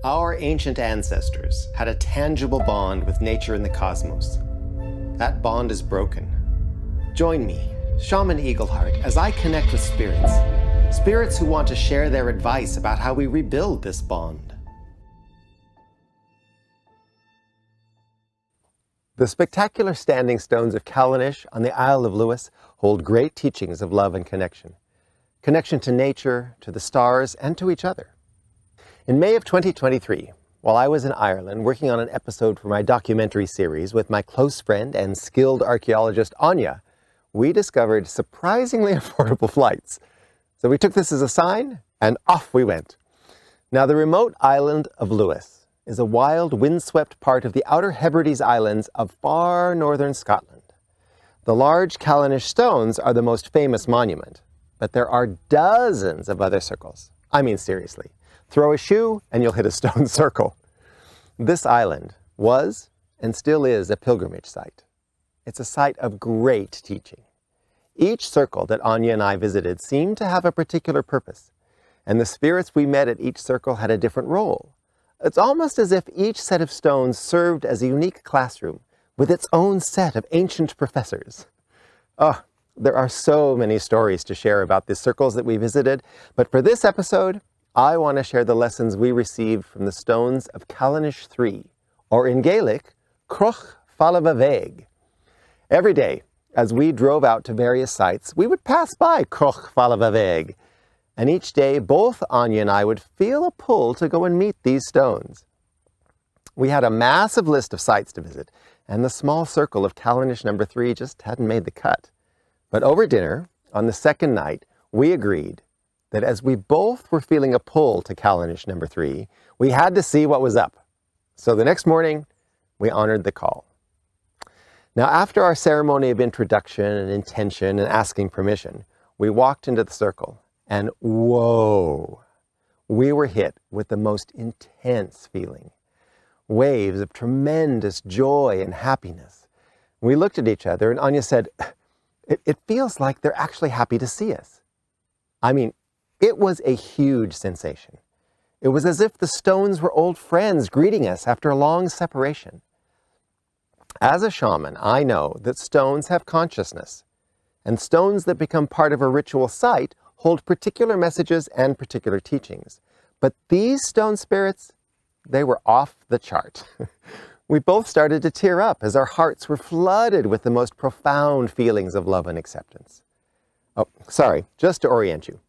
Our ancient ancestors had a tangible bond with nature and the cosmos. That bond is broken. Join me, Shaman Eagleheart, as I connect with spirits who want to share their advice about how we rebuild this bond. The spectacular standing stones of Callanish on the Isle of Lewis hold great teachings of love and connection. Connection to nature, to the stars, and to each other. In May of 2023, while I was in Ireland working on an episode for my documentary series with my close friend and skilled archaeologist Anya, we discovered surprisingly affordable flights. So we took this as a sign, and off we went. Now, the remote island of Lewis is a wild, windswept part of the Outer Hebrides Islands of far northern Scotland. The large Callanish stones are the most famous monument, but there are dozens of other circles. I mean, seriously. Throw a shoe and you'll hit a stone circle. This island was and still is a pilgrimage site. It's a site of great teaching. Each circle that Anya and I visited seemed to have a particular purpose, and the spirits we met at each circle had a different role. It's almost as if each set of stones served as a unique classroom with its own set of ancient professors. Oh, there are so many stories to share about the circles that we visited, but for this episode, I want to share the lessons we received from the stones of Callanish 3, or in Gaelic, Croch Fallabaveg. Every day, as we drove out to various sites, we would pass by Croch Fallabaveg, and each day both Anya and I would feel a pull to go and meet these stones. We had a massive list of sites to visit, and the small circle of Callanish number 3 just hadn't made the cut. But over dinner, on the second night, we agreed that as we both were feeling a pull to Callanish number 3, we had to see what was up. So the next morning, we honored the call. Now, after our ceremony of introduction and intention and asking permission, we walked into the circle, and whoa, we were hit with the most intense feeling. Waves of tremendous joy and happiness. We looked at each other, and Anya said, it feels like they're actually happy to see us. I mean, it was a huge sensation. It was as if the stones were old friends greeting us after a long separation. As a shaman, I know that stones have consciousness, and stones that become part of a ritual site hold particular messages and particular teachings. But these stone spirits, they were off the chart. We both started to tear up as our hearts were flooded with the most profound feelings of love and acceptance. Oh, sorry, just to orient you.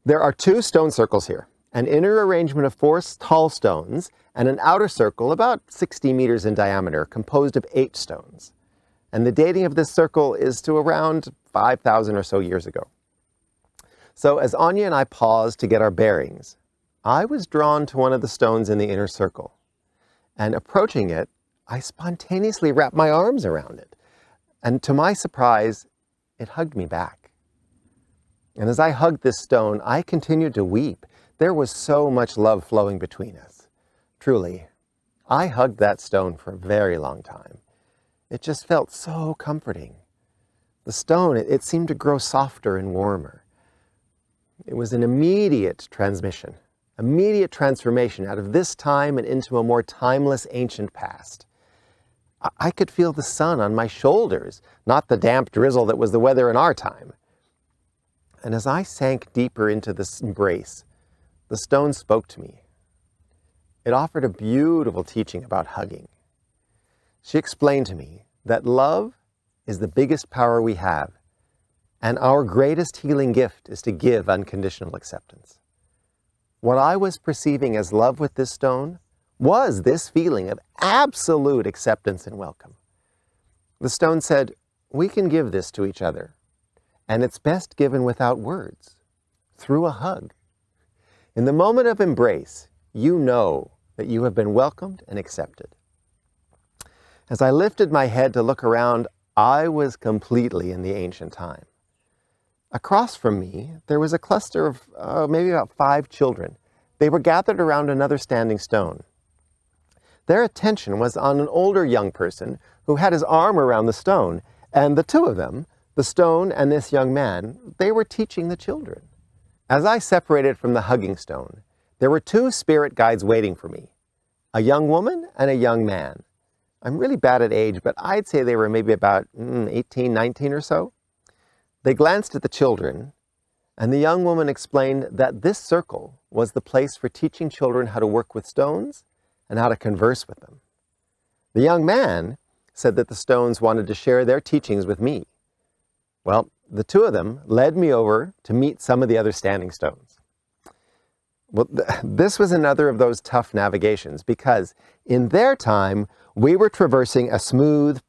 There are 2 stone circles here, an inner arrangement of 4 tall stones and an outer circle about 60 meters in diameter composed of 8 stones. And the dating of this circle is to around 5,000 or so years ago. So as Anya and I paused to get our bearings, I was drawn to one of the stones in the inner circle. And approaching it, I spontaneously wrapped my arms around it. And to my surprise, it hugged me back. And as I hugged this stone, I continued to weep. There was so much love flowing between us. Truly, I hugged that stone for a very long time. It just felt so comforting. The stone, it seemed to grow softer and warmer. It was an immediate transmission, immediate transformation out of this time and into a more timeless ancient past. I could feel the sun on my shoulders, not the damp drizzle that was the weather in our time. And as I sank deeper into this embrace, the stone spoke to me. It offered a beautiful teaching about hugging. She explained to me that love is the biggest power we have, and our greatest healing gift is to give unconditional acceptance. What I was perceiving as love with this stone was this feeling of absolute acceptance and welcome. The stone said, we can give this to each other. And it's best given without words, through a hug. In the moment of embrace, you know that you have been welcomed and accepted. As I lifted my head to look around, I was completely in the ancient time. Across from me, there was a cluster of maybe about 5 children. They were gathered around another standing stone. Their attention was on an older young person who had his arm around the stone, and the 2 of them, the stone and this young man, they were teaching the children. As I separated from the hugging stone, There were two spirit guides waiting for me, a young woman and a young man. I'm really bad at age, but I'd say they were maybe about 18, 19 or so. They glanced at the children, and the young woman explained that this circle was the place for teaching children how to work with stones and how to converse with them. The young man said that the stones wanted to share their teachings with me. Well, the two of them led me over to meet some of the other standing stones. Well, this was another of those tough navigations because in their time, we were traversing a smooth,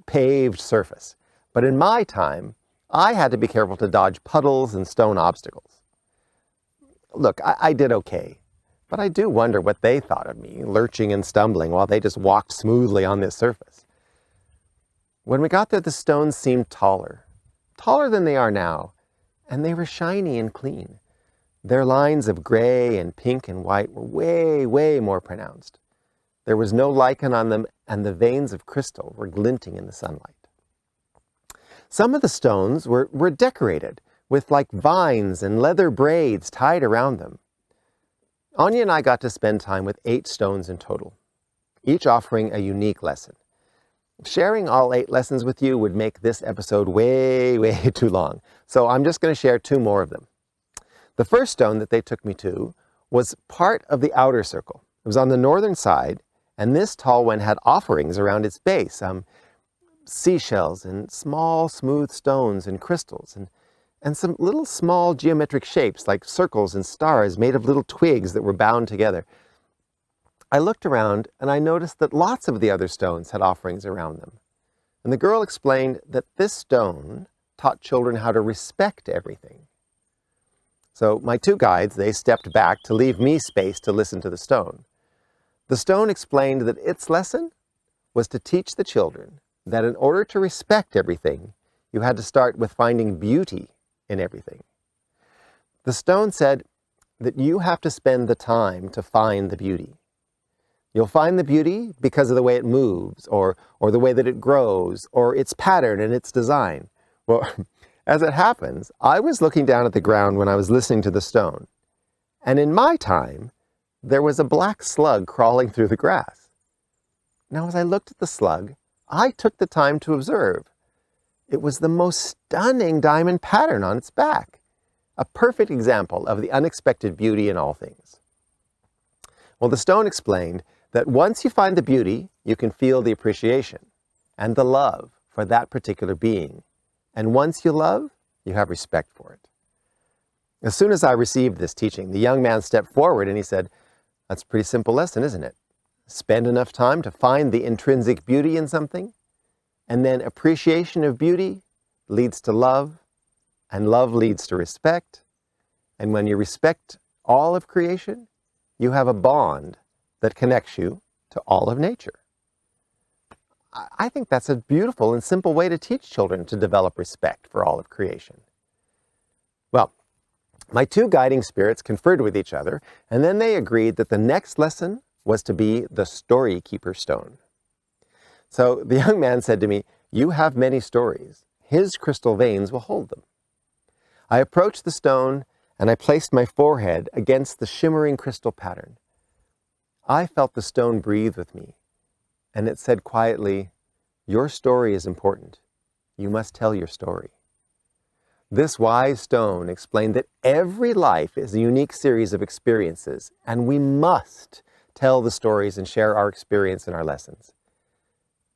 paved surface. But in my time, I had to be careful to dodge puddles and stone obstacles. Look, I did okay, but I do wonder what they thought of me, lurching and stumbling while they just walked smoothly on this surface. When we got there, the stones seemed taller than they are now, and they were shiny and clean. Their lines of gray and pink and white were way, way more pronounced. There was no lichen on them, and the veins of crystal were glinting in the sunlight. Some of the stones were decorated with like vines and leather braids tied around them. Anya and I got to spend time with 8 stones in total, each offering a unique lesson. Sharing all 8 lessons with you would make this episode way, way too long, so I'm just going to share 2 more of them. The first stone that they took me to was part of the outer circle. It was on the northern side, and this tall one had offerings around its base, seashells and small smooth stones and crystals, and some little small geometric shapes like circles and stars made of little twigs that were bound together. I looked around and I noticed that lots of the other stones had offerings around them. And the girl explained that this stone taught children how to respect everything. So my 2 guides, they stepped back to leave me space to listen to the stone. The stone explained that its lesson was to teach the children that in order to respect everything, you had to start with finding beauty in everything. The stone said that you have to spend the time to find the beauty. You'll find the beauty because of the way it moves, or the way that it grows, or its pattern and its design. Well, as it happens, I was looking down at the ground when I was listening to the stone. And in my time, there was a black slug crawling through the grass. Now, as I looked at the slug, I took the time to observe. It was the most stunning diamond pattern on its back, a perfect example of the unexpected beauty in all things. Well, the stone explained that once you find the beauty, you can feel the appreciation and the love for that particular being. And once you love, you have respect for it. As soon as I received this teaching, the young man stepped forward and he said, "That's a pretty simple lesson, isn't it? Spend enough time to find the intrinsic beauty in something, and then appreciation of beauty leads to love, and love leads to respect. And when you respect all of creation, you have a bond that connects you to all of nature." I think that's a beautiful and simple way to teach children to develop respect for all of creation. Well, my 2 guiding spirits conferred with each other, and then they agreed that the next lesson was to be the story keeper stone. So the young man said to me, "You have many stories. His crystal veins will hold them." I approached the stone and I placed my forehead against the shimmering crystal pattern. I felt the stone breathe with me, and it said quietly, "Your story is important. You must tell your story." This wise stone explained that every life is a unique series of experiences, and we must tell the stories and share our experience and our lessons.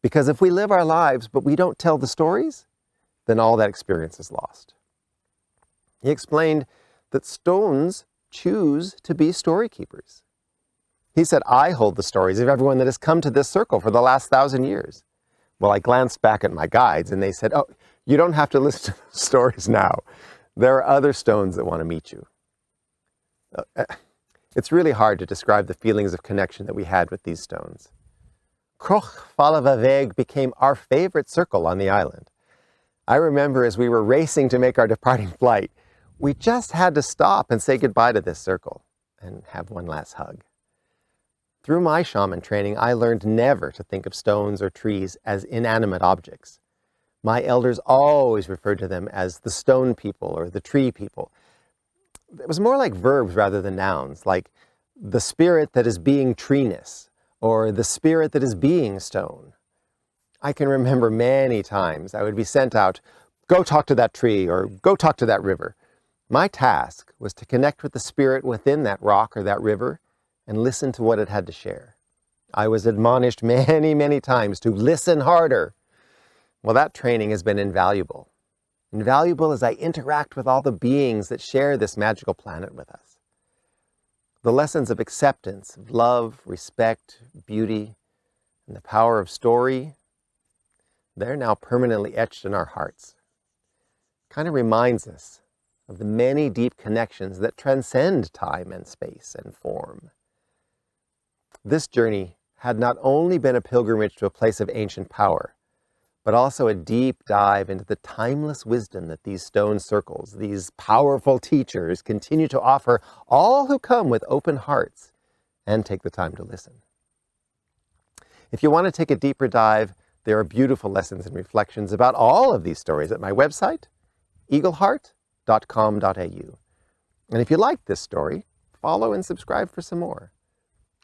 Because if we live our lives but we don't tell the stories, then all that experience is lost. He explained that stones choose to be story keepers. He said, "I hold the stories of everyone that has come to this circle for the last 1,000 years. Well, I glanced back at my guides and they said, "Oh, you don't have to listen to those stories now. There are other stones that want to meet you." It's really hard to describe the feelings of connection that we had with these stones. Croch Falavaveg became our favorite circle on the island. I remember as we were racing to make our departing flight, we just had to stop and say goodbye to this circle and have one last hug. Through my shaman training, I learned never to think of stones or trees as inanimate objects. My elders always referred to them as the stone people or the tree people. It was more like verbs rather than nouns, like the spirit that is being treeness, or the spirit that is being stone. I can remember many times I would be sent out, go talk to that tree, or go talk to that river. My task was to connect with the spirit within that rock or that river and listen to what it had to share. I was admonished many, many times to listen harder. Well, that training has been invaluable. Invaluable as I interact with all the beings that share this magical planet with us. The lessons of acceptance, of love, respect, beauty, and the power of story, they're now permanently etched in our hearts. Kind of reminds us of the many deep connections that transcend time and space and form. This journey had not only been a pilgrimage to a place of ancient power, but also a deep dive into the timeless wisdom that these stone circles, these powerful teachers, continue to offer all who come with open hearts and take the time to listen. If you want to take a deeper dive, there are beautiful lessons and reflections about all of these stories at my website, eagleheart.com.au. And if you like this story, follow and subscribe for some more.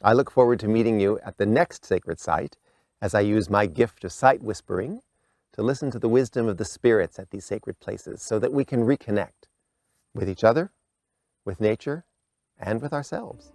I look forward to meeting you at the next sacred site as I use my gift of sight whispering to listen to the wisdom of the spirits at these sacred places so that we can reconnect with each other, with nature, and with ourselves.